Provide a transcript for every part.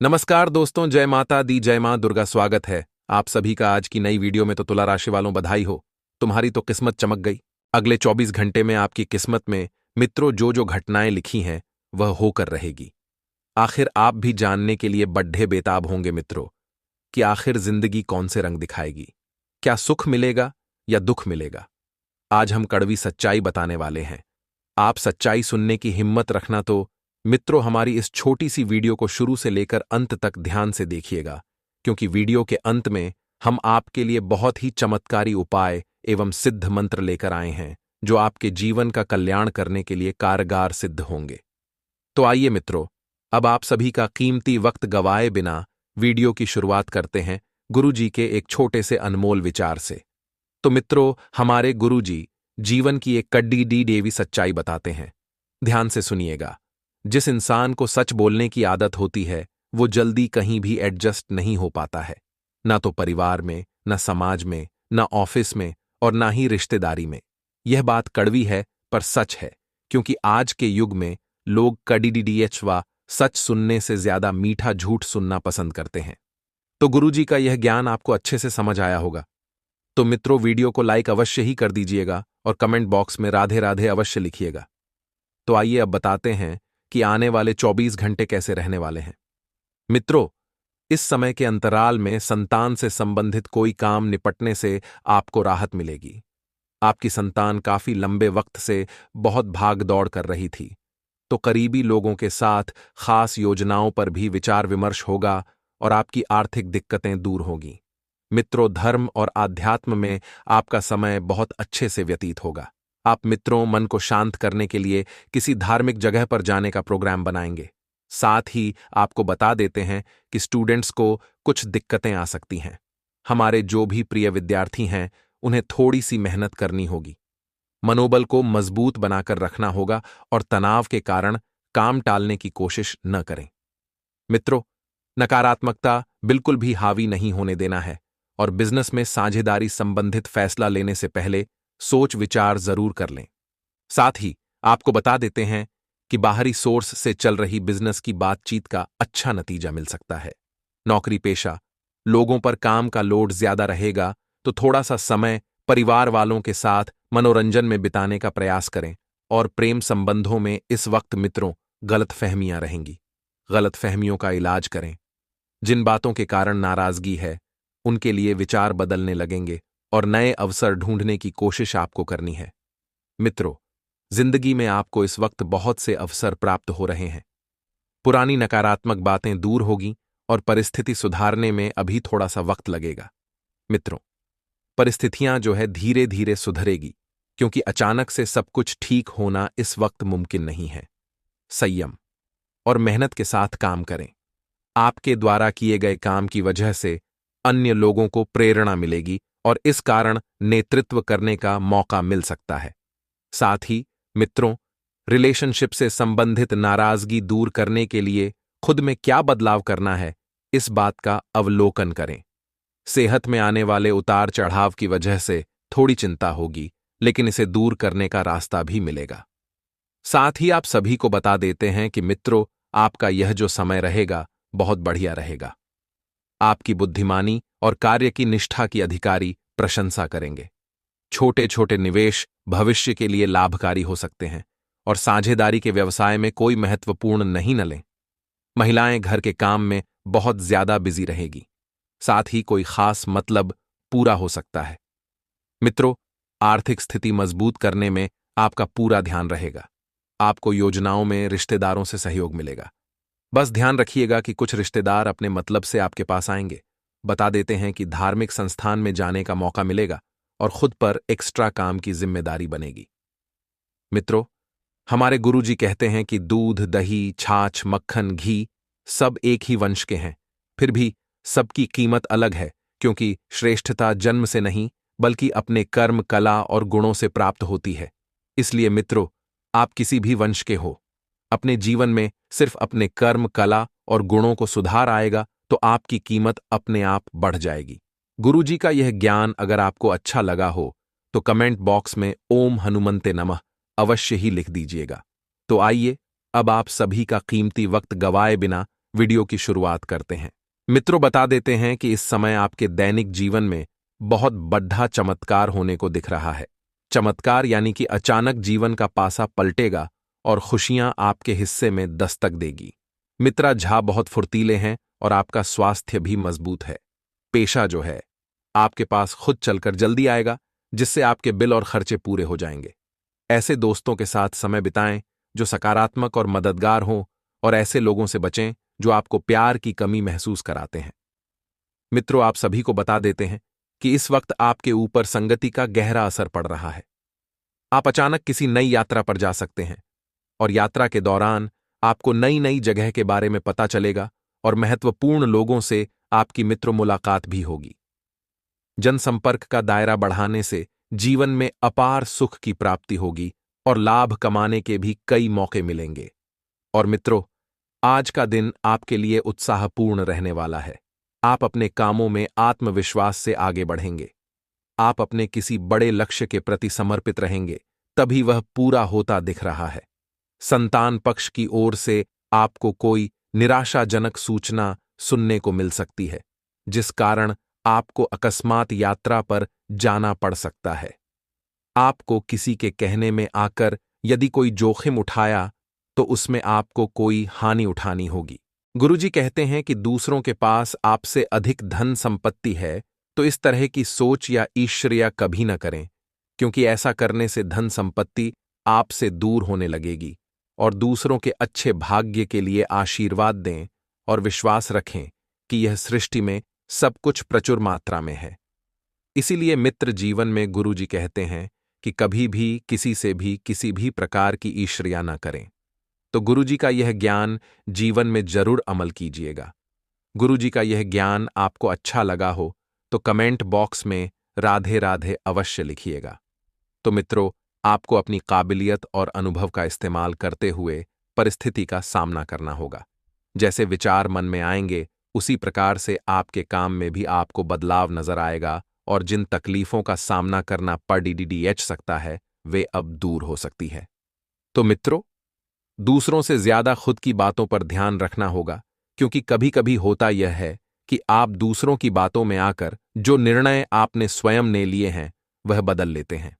नमस्कार दोस्तों, जय माता दी, जय मां दुर्गा। स्वागत है आप सभी का आज की नई वीडियो में। तो तुला राशि वालों, बधाई हो, तुम्हारी तो किस्मत चमक गई। अगले 24 घंटे में आपकी किस्मत में मित्रों जो जो घटनाएं लिखी हैं वह होकर रहेगी। आखिर आप भी जानने के लिए बड्ढे बेताब होंगे मित्रों कि आखिर जिंदगी कौन से रंग दिखाएगी। क्या सुख मिलेगा या दुख मिलेगा। आज हम कड़वी सच्चाई बताने वाले हैं। आप सच्चाई सुनने की हिम्मत रखना। तो मित्रों, हमारी इस छोटी सी वीडियो को शुरू से लेकर अंत तक ध्यान से देखिएगा, क्योंकि वीडियो के अंत में हम आपके लिए बहुत ही चमत्कारी उपाय एवं सिद्ध मंत्र लेकर आए हैं जो आपके जीवन का कल्याण करने के लिए कारगर सिद्ध होंगे। तो आइए मित्रों, अब आप सभी का कीमती वक्त गवाए बिना वीडियो की शुरुआत करते हैं गुरु जी के एक छोटे से अनमोल विचार से। तो मित्रों, हमारे गुरु जी जीवन की एक कड्डी डी डेवी सच्चाई बताते हैं। ध्यान से सुनिएगा। जिस इंसान को सच बोलने की आदत होती है वो जल्दी कहीं भी एडजस्ट नहीं हो पाता है, ना तो परिवार में, ना समाज में, ना ऑफिस में और ना ही रिश्तेदारी में। यह बात कड़वी है पर सच है, क्योंकि आज के युग में लोग कड़ीडीडीएच व सच सुनने से ज्यादा मीठा झूठ सुनना पसंद करते हैं। तो गुरुजी का यह ज्ञान आपको अच्छे से समझ आया होगा। तो मित्रों, वीडियो को लाइक अवश्य ही कर दीजिएगा और कमेंट बॉक्स में राधे राधे अवश्य लिखिएगा। तो आइए अब बताते हैं कि आने वाले 24 घंटे कैसे रहने वाले हैं। मित्रों, इस समय के अंतराल में संतान से संबंधित कोई काम निपटने से आपको राहत मिलेगी। आपकी संतान काफी लंबे वक्त से बहुत भाग दौड़ कर रही थी, तो करीबी लोगों के साथ खास योजनाओं पर भी विचार विमर्श होगा और आपकी आर्थिक दिक्कतें दूर होंगी। मित्रों, धर्म और आध्यात्म में आपका समय बहुत अच्छे से व्यतीत होगा। आप मित्रों मन को शांत करने के लिए किसी धार्मिक जगह पर जाने का प्रोग्राम बनाएंगे। साथ ही आपको बता देते हैं कि स्टूडेंट्स को कुछ दिक्कतें आ सकती हैं। हमारे जो भी प्रिय विद्यार्थी हैं उन्हें थोड़ी सी मेहनत करनी होगी। मनोबल को मजबूत बनाकर रखना होगा और तनाव के कारण काम टालने की कोशिश न करें। मित्रों, नकारात्मकता बिल्कुल भी हावी नहीं होने देना है और बिजनेस में साझेदारी संबंधित फैसला लेने से पहले सोच विचार जरूर कर लें। साथ ही आपको बता देते हैं कि बाहरी सोर्स से चल रही बिजनेस की बातचीत का अच्छा नतीजा मिल सकता है। नौकरी पेशा लोगों पर काम का लोड ज्यादा रहेगा, तो थोड़ा सा समय परिवार वालों के साथ मनोरंजन में बिताने का प्रयास करें। और प्रेम संबंधों में इस वक्त मित्रों गलतफहमियां रहेंगी। गलतफहमियों का इलाज करें। जिन बातों के कारण नाराजगी है उनके लिए विचार बदलने लगेंगे और नए अवसर ढूंढने की कोशिश आपको करनी है। मित्रों, जिंदगी में आपको इस वक्त बहुत से अवसर प्राप्त हो रहे हैं। पुरानी नकारात्मक बातें दूर होगी और परिस्थिति सुधारने में अभी थोड़ा सा वक्त लगेगा। मित्रों, परिस्थितियां जो है धीरे धीरे सुधरेगी, क्योंकि अचानक से सब कुछ ठीक होना इस वक्त मुमकिन नहीं है। संयम और मेहनत के साथ काम करें। आपके द्वारा किए गए काम की वजह से अन्य लोगों को प्रेरणा मिलेगी और इस कारण नेतृत्व करने का मौका मिल सकता है। साथ ही मित्रों, रिलेशनशिप से संबंधित नाराजगी दूर करने के लिए खुद में क्या बदलाव करना है, इस बात का अवलोकन करें। सेहत में आने वाले उतार चढ़ाव की वजह से थोड़ी चिंता होगी, लेकिन इसे दूर करने का रास्ता भी मिलेगा। साथ ही आप सभी को बता देते हैं कि मित्रों, आपका यह जो समय रहेगा बहुत बढ़िया रहेगा। आपकी बुद्धिमानी और कार्य की निष्ठा की अधिकारी प्रशंसा करेंगे। छोटे छोटे निवेश भविष्य के लिए लाभकारी हो सकते हैं और साझेदारी के व्यवसाय में कोई महत्वपूर्ण नहीं न लें। महिलाएं घर के काम में बहुत ज्यादा बिजी रहेगी। साथ ही कोई खास मतलब पूरा हो सकता है। मित्रों, आर्थिक स्थिति मजबूत करने में आपका पूरा ध्यान रहेगा। आपको योजनाओं में रिश्तेदारों से सहयोग मिलेगा। बस ध्यान रखिएगा कि कुछ रिश्तेदार अपने मतलब से आपके पास आएंगे। बता देते हैं कि धार्मिक संस्थान में जाने का मौका मिलेगा और खुद पर एक्स्ट्रा काम की जिम्मेदारी बनेगी। मित्रों, हमारे गुरुजी कहते हैं कि दूध, दही, छाछ, मक्खन, घी सब एक ही वंश के हैं, फिर भी सबकी कीमत अलग है, क्योंकि श्रेष्ठता जन्म से नहीं बल्कि अपने कर्म, कला और गुणों से प्राप्त होती है। इसलिए मित्रों, आप किसी भी वंश के हो, अपने जीवन में सिर्फ अपने कर्म, कला और गुणों को सुधार आएगा तो आपकी कीमत अपने आप बढ़ जाएगी। गुरुजी का यह ज्ञान अगर आपको अच्छा लगा हो तो कमेंट बॉक्स में ओम हनुमन्ते नमः अवश्य ही लिख दीजिएगा। तो आइए अब आप सभी का कीमती वक्त गवाए बिना वीडियो की शुरुआत करते हैं। मित्रों, बता देते हैं कि इस समय आपके दैनिक जीवन में बहुत बड़ा चमत्कार होने को दिख रहा है। चमत्कार यानी कि अचानक जीवन का पासा पलटेगा और खुशियां आपके हिस्से में दस्तक देगी। मित्रा झा बहुत फुर्तीले हैं और आपका स्वास्थ्य भी मजबूत है। पेशा जो है आपके पास खुद चलकर जल्दी आएगा, जिससे आपके बिल और खर्चे पूरे हो जाएंगे। ऐसे दोस्तों के साथ समय बिताएं जो सकारात्मक और मददगार हों, और ऐसे लोगों से बचें जो आपको प्यार की कमी महसूस कराते हैं। मित्रों, आप सभी को बता देते हैं कि इस वक्त आपके ऊपर संगति का गहरा असर पड़ रहा है। आप अचानक किसी नई यात्रा पर जा सकते हैं और यात्रा के दौरान आपको नई नई जगह के बारे में पता चलेगा और महत्वपूर्ण लोगों से आपकी मित्र मुलाकात भी होगी। जनसंपर्क का दायरा बढ़ाने से जीवन में अपार सुख की प्राप्ति होगी और लाभ कमाने के भी कई मौके मिलेंगे। और मित्रों, आज का दिन आपके लिए उत्साहपूर्ण रहने वाला है। आप अपने कामों में आत्मविश्वास से आगे बढ़ेंगे। आप अपने किसी बड़े लक्ष्य के प्रति समर्पित रहेंगे, तभी वह पूरा होता दिख रहा है। संतान पक्ष की ओर से आपको कोई निराशाजनक सूचना सुनने को मिल सकती है, जिस कारण आपको अकस्मात यात्रा पर जाना पड़ सकता है। आपको किसी के कहने में आकर यदि कोई जोखिम उठाया तो उसमें आपको कोई हानि उठानी होगी। गुरुजी कहते हैं कि दूसरों के पास आपसे अधिक धन संपत्ति है तो इस तरह की सोच या ईर्ष्या कभी न करें, क्योंकि ऐसा करने से धन संपत्ति आपसे दूर होने लगेगी। और दूसरों के अच्छे भाग्य के लिए आशीर्वाद दें और विश्वास रखें कि यह सृष्टि में सब कुछ प्रचुर मात्रा में है। इसीलिए मित्र जीवन में गुरुजी कहते हैं कि कभी भी किसी से भी किसी भी प्रकार की ईर्ष्या न करें। तो गुरुजी का यह ज्ञान जीवन में जरूर अमल कीजिएगा। गुरुजी का यह ज्ञान आपको अच्छा लगा हो तो कमेंट बॉक्स में राधे राधे अवश्य लिखिएगा। तो मित्रों, आपको अपनी काबिलियत और अनुभव का इस्तेमाल करते हुए परिस्थिति का सामना करना होगा। जैसे विचार मन में आएंगे उसी प्रकार से आपके काम में भी आपको बदलाव नजर आएगा और जिन तकलीफों का सामना करना पड़ सकता है वे अब दूर हो सकती है। तो मित्रों, दूसरों से ज्यादा खुद की बातों पर ध्यान रखना होगा, क्योंकि कभी कभी होता यह है कि आप दूसरों की बातों में आकर जो निर्णय आपने स्वयं ने लिए हैं वह बदल लेते हैं।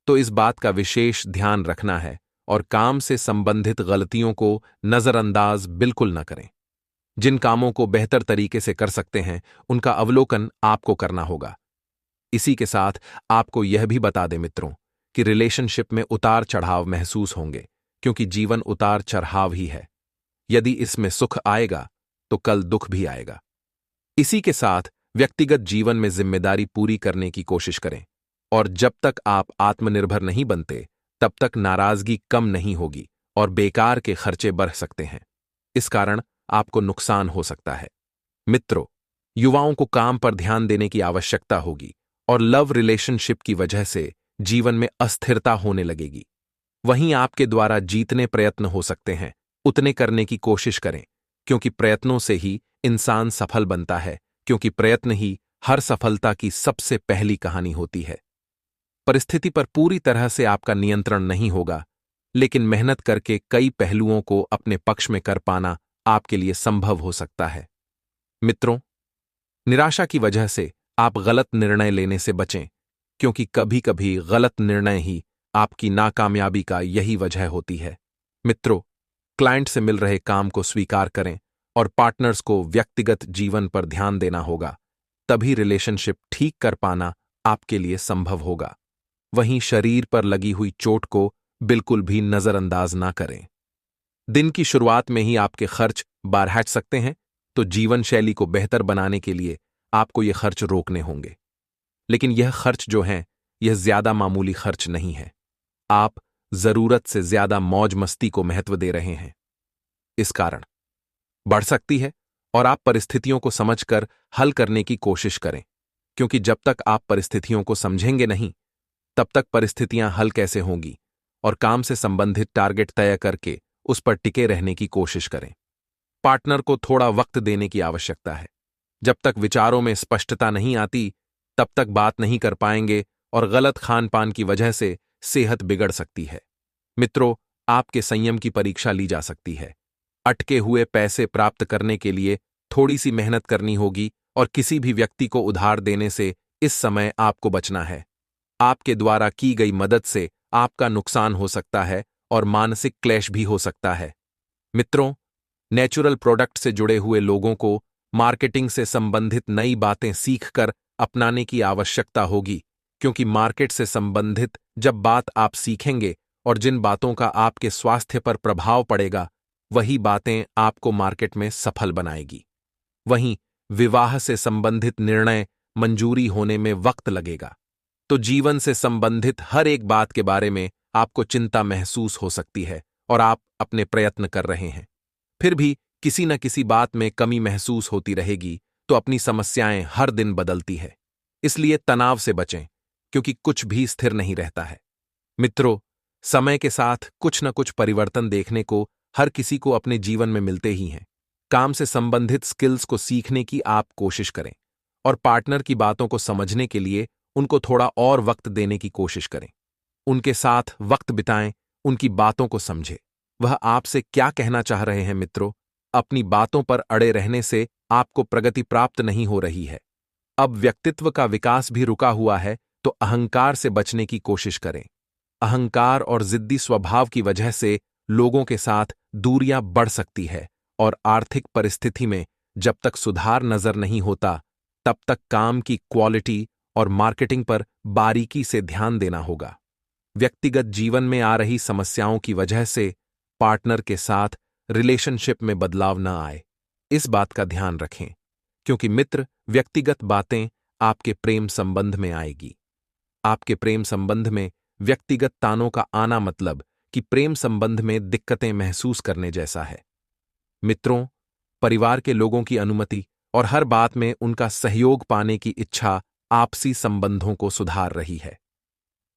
तो इस बात का विशेष ध्यान रखना है और काम से संबंधित गलतियों को नजरअंदाज बिल्कुल न करें। जिन कामों को बेहतर तरीके से कर सकते हैं उनका अवलोकन आपको करना होगा। इसी के साथ आपको यह भी बता दें मित्रों कि रिलेशनशिप में उतार चढ़ाव महसूस होंगे, क्योंकि जीवन उतार चढ़ाव ही है। यदि इसमें सुख आएगा तो कल दुख भी आएगा। इसी के साथ व्यक्तिगत जीवन में जिम्मेदारी पूरी करने की कोशिश करें, और जब तक आप आत्मनिर्भर नहीं बनते तब तक नाराजगी कम नहीं होगी और बेकार के खर्चे बढ़ सकते हैं। इस कारण आपको नुकसान हो सकता है। मित्रों, युवाओं को काम पर ध्यान देने की आवश्यकता होगी और लव रिलेशनशिप की वजह से जीवन में अस्थिरता होने लगेगी। वहीं आपके द्वारा जीतने प्रयत्न हो सकते हैं, उतने करने की कोशिश करें, क्योंकि प्रयत्नों से ही इंसान सफल बनता है, क्योंकि प्रयत्न ही हर सफलता की सबसे पहली कहानी होती है। परिस्थिति पर पूरी तरह से आपका नियंत्रण नहीं होगा, लेकिन मेहनत करके कई पहलुओं को अपने पक्ष में कर पाना आपके लिए संभव हो सकता है। मित्रों, निराशा की वजह से आप गलत निर्णय लेने से बचें, क्योंकि कभी कभी गलत निर्णय ही आपकी नाकामयाबी का यही वजह होती है। मित्रों, क्लाइंट से मिल रहे काम को स्वीकार करें और पार्टनर्स को व्यक्तिगत जीवन पर ध्यान देना होगा, तभी रिलेशनशिप ठीक कर पाना आपके लिए संभव होगा। वहीं शरीर पर लगी हुई चोट को बिल्कुल भी नजरअंदाज ना करें। दिन की शुरुआत में ही आपके खर्च बढ़ सकते हैं, तो जीवन शैली को बेहतर बनाने के लिए आपको ये खर्च रोकने होंगे। लेकिन यह खर्च जो हैं, यह ज्यादा मामूली खर्च नहीं है। आप जरूरत से ज्यादा मौज मस्ती को महत्व दे रहे हैं। इस कारण बढ़ सकती है, और आप परिस्थितियों को समझकर हल करने की कोशिश करें, क्योंकि जब तक आप परिस्थितियों को समझेंगे नहीं तब तक परिस्थितियां हल कैसे होंगी। और काम से संबंधित टारगेट तय करके उस पर टिके रहने की कोशिश करें। पार्टनर को थोड़ा वक्त देने की आवश्यकता है। जब तक विचारों में स्पष्टता नहीं आती तब तक बात नहीं कर पाएंगे और गलत खान पान की वजह से सेहत बिगड़ सकती है। मित्रों, आपके संयम की परीक्षा ली जा सकती है। अटके हुए पैसे प्राप्त करने के लिए थोड़ी सी मेहनत करनी होगी और किसी भी व्यक्ति को उधार देने से इस समय आपको बचना है। आपके द्वारा की गई मदद से आपका नुकसान हो सकता है और मानसिक क्लेश भी हो सकता है। मित्रों, नेचुरल प्रोडक्ट से जुड़े हुए लोगों को मार्केटिंग से संबंधित नई बातें सीखकर अपनाने की आवश्यकता होगी, क्योंकि मार्केट से संबंधित जब बात आप सीखेंगे और जिन बातों का आपके स्वास्थ्य पर प्रभाव पड़ेगा, वही बातें आपको मार्केट में सफल बनाएगी। वहीं विवाह से संबंधित निर्णय मंजूरी होने में वक्त लगेगा, तो जीवन से संबंधित हर एक बात के बारे में आपको चिंता महसूस हो सकती है और आप अपने प्रयत्न कर रहे हैं, फिर भी किसी न किसी बात में कमी महसूस होती रहेगी, तो अपनी समस्याएं हर दिन बदलती है। इसलिए तनाव से बचें, क्योंकि कुछ भी स्थिर नहीं रहता है। मित्रों, समय के साथ कुछ न कुछ परिवर्तन देखने को हर किसी को अपने जीवन में मिलते ही हैं। काम से संबंधित स्किल्स को सीखने की आप कोशिश करें और पार्टनर की बातों को समझने के लिए उनको थोड़ा और वक्त देने की कोशिश करें। उनके साथ वक्त बिताएं, उनकी बातों को समझें। वह आपसे क्या कहना चाह रहे हैं मित्रों? अपनी बातों पर अड़े रहने से आपको प्रगति प्राप्त नहीं हो रही है। अब व्यक्तित्व का विकास भी रुका हुआ है, तो अहंकार से बचने की कोशिश करें। अहंकार और जिद्दी स्वभाव की वजह से लोगों के साथ दूरियां बढ़ सकती है और आर्थिक परिस्थिति में जब तक सुधार नजर नहीं होता, तब तक काम की क्वालिटी और मार्केटिंग पर बारीकी से ध्यान देना होगा। व्यक्तिगत जीवन में आ रही समस्याओं की वजह से पार्टनर के साथ रिलेशनशिप में बदलाव न आए, इस बात का ध्यान रखें, क्योंकि मित्र व्यक्तिगत बातें आपके प्रेम संबंध में आएगी। आपके प्रेम संबंध में व्यक्तिगत तानों का आना मतलब कि प्रेम संबंध में दिक्कतें महसूस करने जैसा है। मित्रों, परिवार के लोगों की अनुमति और हर बात में उनका सहयोग पाने की इच्छा आपसी संबंधों को सुधार रही है।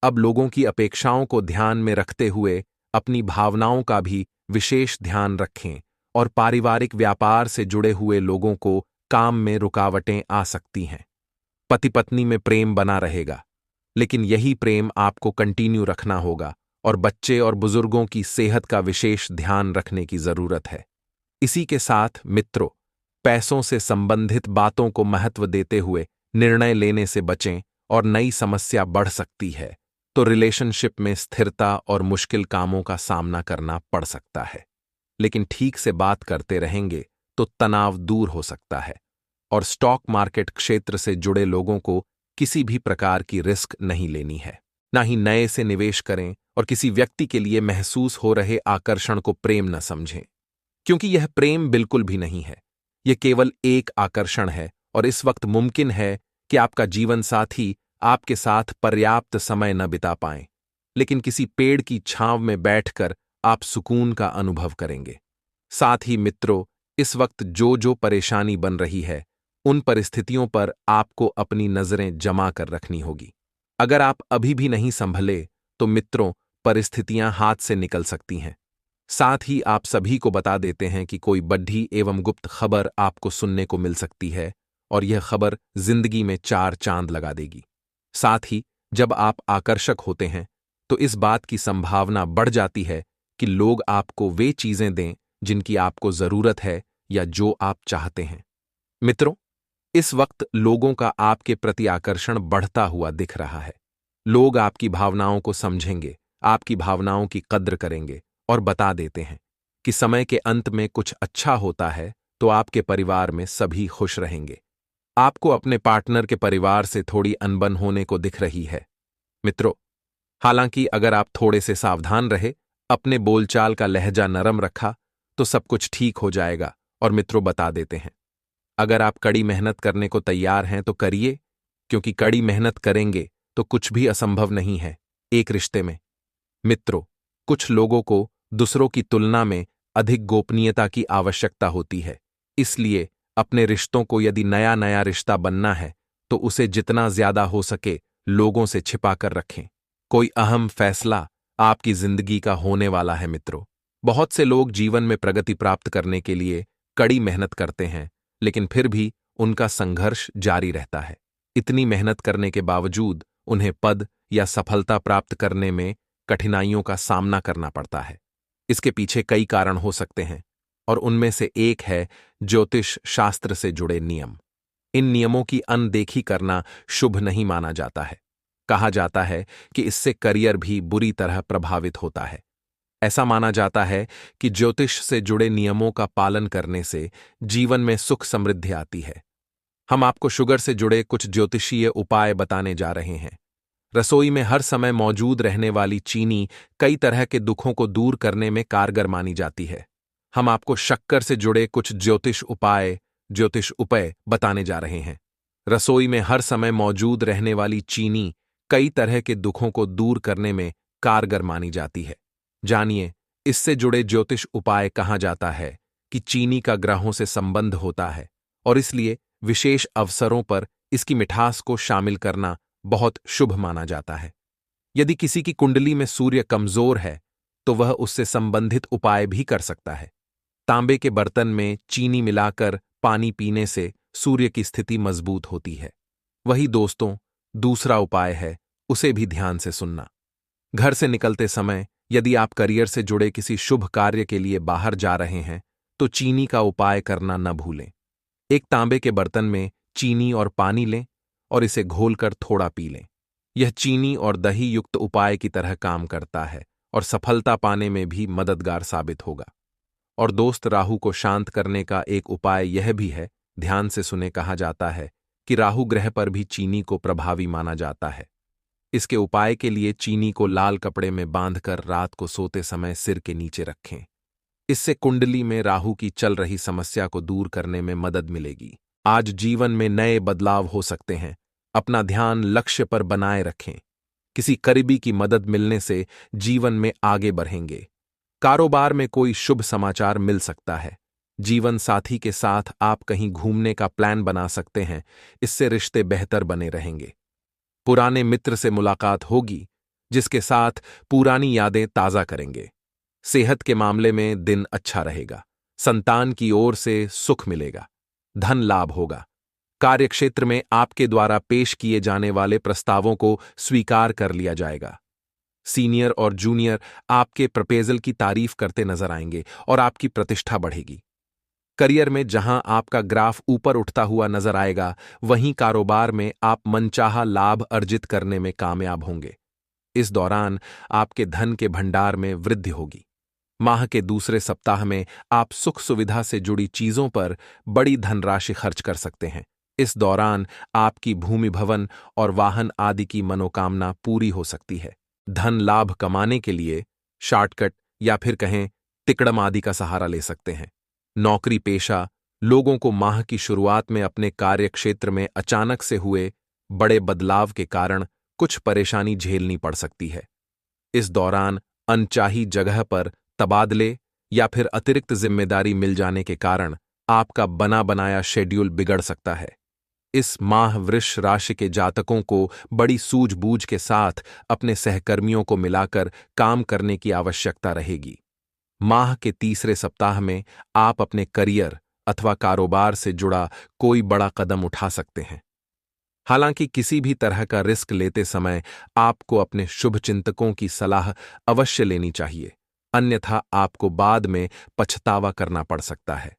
अब लोगों की अपेक्षाओं को ध्यान में रखते हुए अपनी भावनाओं का भी विशेष ध्यान रखें और पारिवारिक व्यापार से जुड़े हुए लोगों को काम में रुकावटें आ सकती हैं। पति पत्नी में प्रेम बना रहेगा, लेकिन यही प्रेम आपको कंटिन्यू रखना होगा और बच्चे और बुजुर्गों की सेहत का विशेष ध्यान रखने की जरूरत है। इसी के साथ मित्रों, पैसों से संबंधित बातों को महत्व देते हुए निर्णय लेने से बचें और नई समस्या बढ़ सकती है, तो रिलेशनशिप में स्थिरता और मुश्किल कामों का सामना करना पड़ सकता है। लेकिन ठीक से बात करते रहेंगे तो तनाव दूर हो सकता है और स्टॉक मार्केट क्षेत्र से जुड़े लोगों को किसी भी प्रकार की रिस्क नहीं लेनी है। ना ही नए से निवेश करें और किसी व्यक्ति के लिए महसूस हो रहे आकर्षण को प्रेम न समझें, क्योंकि यह प्रेम बिल्कुल भी नहीं है। यह केवल एक आकर्षण है और इस वक्त मुमकिन है कि आपका जीवन साथी आपके साथ पर्याप्त समय न बिता पाएं, लेकिन किसी पेड़ की छांव में बैठकर आप सुकून का अनुभव करेंगे। साथ ही मित्रों, इस वक्त जो परेशानी बन रही है, उन परिस्थितियों पर आपको अपनी नजरें जमा कर रखनी होगी। अगर आप अभी भी नहीं संभले, तो मित्रों, परिस्थितियां हाथ से निकल सकती हैं। साथ ही आप सभी को बता देते हैं कि कोई बड्ढी एवं गुप्त खबर आपको सुनने को मिल सकती है और यह खबर जिंदगी में 4 चांद लगा देगी। साथ ही जब आप आकर्षक होते हैं, तो इस बात की संभावना बढ़ जाती है कि लोग आपको वे चीजें दें जिनकी आपको जरूरत है या जो आप चाहते हैं। मित्रों, इस वक्त लोगों का आपके प्रति आकर्षण बढ़ता हुआ दिख रहा है। लोग आपकी भावनाओं को समझेंगे, आपकी भावनाओं की कद्र करेंगे और बता देते हैं कि समय के अंत में कुछ अच्छा होता है तो आपके परिवार में सभी खुश रहेंगे। आपको अपने पार्टनर के परिवार से थोड़ी अनबन होने को दिख रही है। मित्रों, हालांकि अगर आप थोड़े से सावधान रहे, अपने बोलचाल का लहजा नरम रखा, तो सब कुछ ठीक हो जाएगा। और मित्रों, बता देते हैं, अगर आप कड़ी मेहनत करने को तैयार हैं तो करिए, क्योंकि कड़ी मेहनत करेंगे तो कुछ भी असंभव नहीं है एक रिश्ते में। मित्रों, कुछ लोगों को दूसरों की तुलना में अधिक गोपनीयता की आवश्यकता होती है, इसलिए अपने रिश्तों को यदि नया नया रिश्ता बनना है तो उसे जितना ज्यादा हो सके लोगों से छिपा कर रखें। कोई अहम फैसला आपकी जिंदगी का होने वाला है। मित्रों, बहुत से लोग जीवन में प्रगति प्राप्त करने के लिए कड़ी मेहनत करते हैं, लेकिन फिर भी उनका संघर्ष जारी रहता है। इतनी मेहनत करने के बावजूद उन्हें पद या सफलता प्राप्त करने में कठिनाइयों का सामना करना पड़ता है। इसके पीछे कई कारण हो सकते हैं। और उनमें से एक है ज्योतिष शास्त्र से जुड़े नियम। इन नियमों की अनदेखी करना शुभ नहीं माना जाता है। कहा जाता है कि इससे करियर भी बुरी तरह प्रभावित होता है। ऐसा माना जाता है कि ज्योतिष से जुड़े नियमों का पालन करने से जीवन में सुख समृद्धि आती है। हम आपको शुगर से जुड़े कुछ ज्योतिषीय उपाय बताने जा रहे हैं। रसोई में हर समय मौजूद रहने वाली चीनी कई तरह के दुखों को दूर करने में कारगर मानी जाती है। हम आपको शक्कर से जुड़े कुछ ज्योतिष उपाय बताने जा रहे हैं। रसोई में हर समय मौजूद रहने वाली चीनी कई तरह के दुखों को दूर करने में कारगर मानी जाती है। जानिए, इससे जुड़े ज्योतिष उपाय। कहा जाता है कि चीनी का ग्रहों से संबंध होता है और इसलिए विशेष अवसरों पर इसकी मिठास को शामिल करना बहुत शुभ माना जाता है। यदि किसी की कुंडली में सूर्य कमजोर है तो वह उससे संबंधित उपाय भी कर सकता है। तांबे के बर्तन में चीनी मिलाकर पानी पीने से सूर्य की स्थिति मजबूत होती है। वही दोस्तों, दूसरा उपाय है, उसे भी ध्यान से सुनना। घर से निकलते समय यदि आप करियर से जुड़े किसी शुभ कार्य के लिए बाहर जा रहे हैं तो चीनी का उपाय करना न भूलें। एक तांबे के बर्तन में चीनी और पानी लें और इसे घोलकर थोड़ा पी लें। यह चीनी और दही युक्त उपाय की तरह काम करता है और सफलता पाने में भी मददगार साबित होगा। और दोस्त, राहु को शांत करने का एक उपाय यह भी है, ध्यान से सुने। कहा जाता है कि राहु ग्रह पर भी चीनी को प्रभावी माना जाता है। इसके उपाय के लिए चीनी को लाल कपड़े में बांधकर रात को सोते समय सिर के नीचे रखें। इससे कुंडली में राहु की चल रही समस्या को दूर करने में मदद मिलेगी। आज जीवन में नए बदलाव हो सकते हैं। अपना ध्यान लक्ष्य पर बनाए रखें। किसी करीबी की मदद मिलने से जीवन में आगे बढ़ेंगे। कारोबार में कोई शुभ समाचार मिल सकता है। जीवन साथी के साथ आप कहीं घूमने का प्लान बना सकते हैं। इससे रिश्ते बेहतर बने रहेंगे। पुराने मित्र से मुलाकात होगी जिसके साथ पुरानी यादें ताजा करेंगे। सेहत के मामले में दिन अच्छा रहेगा। संतान की ओर से सुख मिलेगा। धन लाभ होगा। कार्यक्षेत्र में आपके द्वारा पेश किए जाने वाले प्रस्तावों को स्वीकार कर लिया जाएगा। सीनियर और जूनियर आपके प्रपोजल की तारीफ करते नजर आएंगे और आपकी प्रतिष्ठा बढ़ेगी। करियर में जहां आपका ग्राफ ऊपर उठता हुआ नजर आएगा, वहीं कारोबार में आप मनचाहा लाभ अर्जित करने में कामयाब होंगे। इस दौरान आपके धन के भंडार में वृद्धि होगी। माह के दूसरे सप्ताह में आप सुख सुविधा से जुड़ी चीजों पर बड़ी धनराशि खर्च कर सकते हैं। इस दौरान आपकी भूमि भवन और वाहन आदि की मनोकामना पूरी हो सकती है। धन लाभ कमाने के लिए शॉर्टकट या फिर कहें तिकड़म आदि का सहारा ले सकते हैं। नौकरी पेशा लोगों को माह की शुरुआत में अपने कार्य क्षेत्र में अचानक से हुए बड़े बदलाव के कारण कुछ परेशानी झेलनी पड़ सकती है। इस दौरान अनचाही जगह पर तबादले या फिर अतिरिक्त जिम्मेदारी मिल जाने के कारण आपका बना बनाया शेड्यूल बिगड़ सकता है। इस माह वृष राशि के जातकों को बड़ी सूझबूझ के साथ अपने सहकर्मियों को मिलाकर काम करने की आवश्यकता रहेगी। माह के तीसरे सप्ताह में आप अपने करियर अथवा कारोबार से जुड़ा कोई बड़ा कदम उठा सकते हैं। हालांकि किसी भी तरह का रिस्क लेते समय आपको अपने शुभचिंतकों की सलाह अवश्य लेनी चाहिए, अन्यथा आपको बाद में पछतावा करना पड़ सकता है।